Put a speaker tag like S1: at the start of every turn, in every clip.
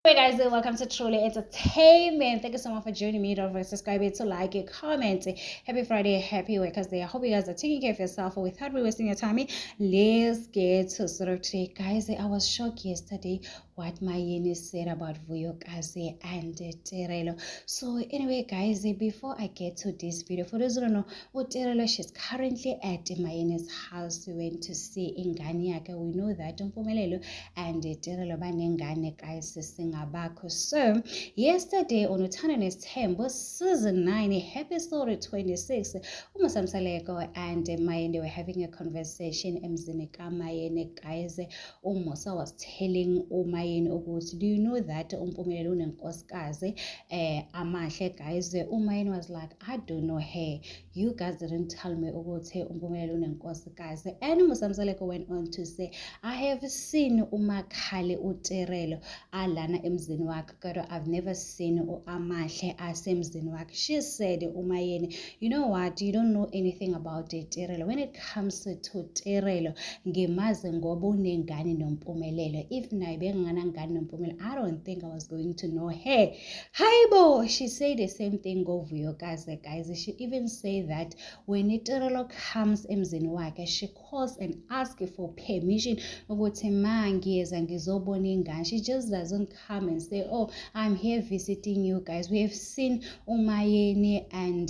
S1: Hey guys, welcome to Truly Entertainment. Thank you so much for joining me. Don't forget to subscribe, to like it, comment. Happy Friday, happy Workers Day. I hope you guys are taking care of yourself. Without wasting your time, let's get to sort of today. Guys, I was shocked yesterday what Mayeni said about Vuyokazi and Terelo. So anyway, guys, before I get to this video, for those who don't know, Terelo, she's currently at Mayeni's house. We went to see Ingani. We know that Mpumelelo and Terelo Banengane, guys, Bakho. So yesterday on Uthando Nesithembu season 9 episode 26, uMosamsaleko and Mayeni were having a conversation emzini kaMayeni, guys. Umosa was telling uMayeni ukuthi, do you know that uMpumelelo unenkosikazi amahle, guys? uMayeni was like, I don't know her, you guys didn't tell me ukuthi uMpumelelo unenkosikazi. And uMosamsaleko went on to say, I have seen uMakhali uTerelo alana emzini wakhe, kodwa I've never seen amahle asemzini wakhe. She said, uMayeni, you know what, you don't know anything about Terelo. When it comes to Terelo, ngemazi ngoba unengane noMpumelelo. If naye benganangane noMpumelelo, I don't think I was going to know her. Haibo, she said the same thing go Vuyokazi, guys. She even said that when Terelo comes emzini wakhe, she calls and asks for permission ukuthi ma ngiyeza ngizobona ingane. She just doesn't come and say, oh, I'm here visiting you guys. We have seen uMayeni and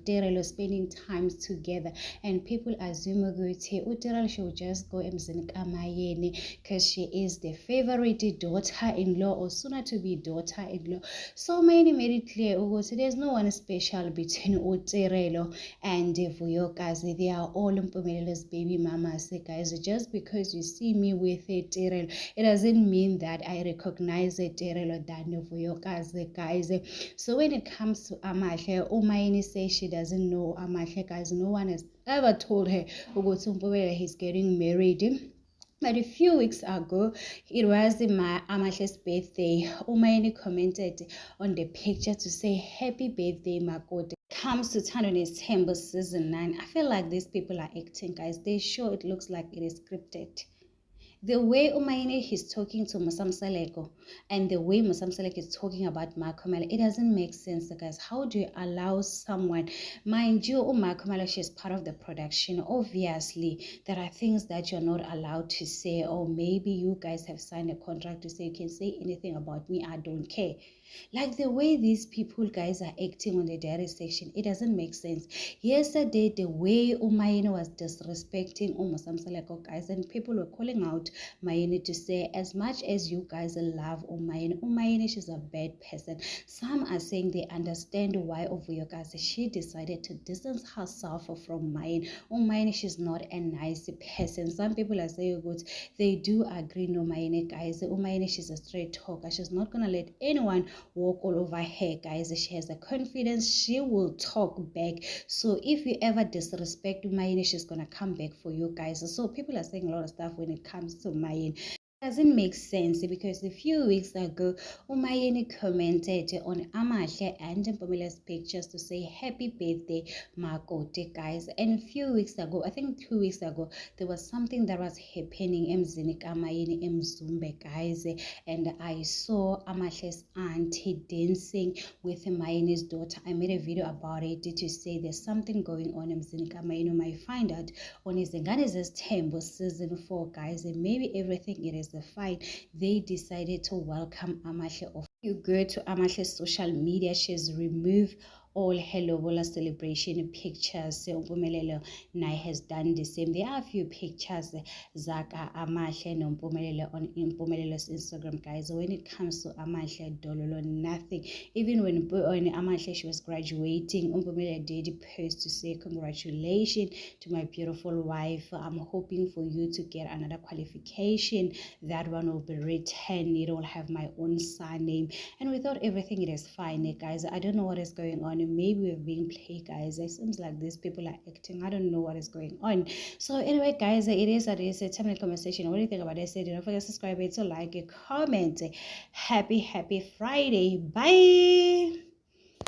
S1: Terelo spending times together, and people assume ukuthi uTerelo should just go emzini kaMayeni because she is the favorite daughter-in-law or sooner to be daughter-in-law. So Mayeni made it clear ukuthi there's no one special between uTerelo and Vuyokazi. They are all Mpumelele's baby mamas, guys. Just because you see me with Terelo, it doesn't mean that I recognize Terelo than Vuyokazi, guys. So when it comes to Amahle, uMayeni says she doesn't know Amahle, guys. No one has ever told her ukuthi he's getting married. But a few weeks ago, it was my Amahle's birthday. Umayeni commented on the picture to say, happy birthday, Makoti. Comes to Uthando Nesithembu season 9. I feel like these people are acting, guys. They show it looks like it is scripted. The way uMayeni is talking to Mosamsaleko and the way Mosamsaleko is talking about Makhomela, it doesn't make sense, guys. How do you allow someone, mind you, Makhomela, she's part of the production. Obviously, there are things that you're not allowed to say, or maybe you guys have signed a contract to say you can say anything about me, I don't care. Like the way these people, guys, are acting on the diary section, it doesn't make sense. Yesterday, the way uMayeni was disrespecting Mosamsaleko, guys, and people were calling out Mayeni to say, as much as you guys love Umayeni, she's a bad person. Some are saying they understand why Vuyokazi, she decided to distance herself from Mayeni. She's not a nice person. Some people are saying good, they do agree. No, Mayeni, guys, Umayeni, she's a straight talker. She's not gonna let anyone walk all over her, guys. She has the confidence, she will talk back. So if you ever disrespect Mayeni, she's gonna come back for you, guys. So people are saying a lot of stuff when it comes to Mayeni. Doesn't make sense because a few weeks ago uMayeni commented on Amahle and Mpumele's pictures to say happy birthday Makoti, guys. And a few weeks ago, I think 2 weeks ago, there was something that was happening emzini kaMayeni eMzumbe, guys, and I saw Amahle's auntie dancing with Mayeni's daughter. I made a video about it to say there's something going on emzini kaMayeni. You might find out on Izingane Zesithembu season 4, guys, and maybe everything it is the fight. They decided to welcome Amahle off. You go to Amahle's social media, she's removed all Hello Bola celebration pictures. Mpumelelo Nai has done the same. There are a few pictures Zaka Amahle no Mpumelelo on Mpumelelo's Instagram, guys. When it comes to Amahle Dololo, nothing. Even when Amahle she was graduating, Mpumelelo did post to say congratulations to my beautiful wife. I'm hoping for you to get another qualification. That one will be written. It will have my own surname. And we thought everything it is fine, guys. I don't know what is going on. Maybe we're being played, guys. It seems like these people are acting. I don't know what is going on. So anyway, guys, it is a time conversation. What do you think about this? Don't forget to subscribe, to like, comment. Happy Friday. Bye.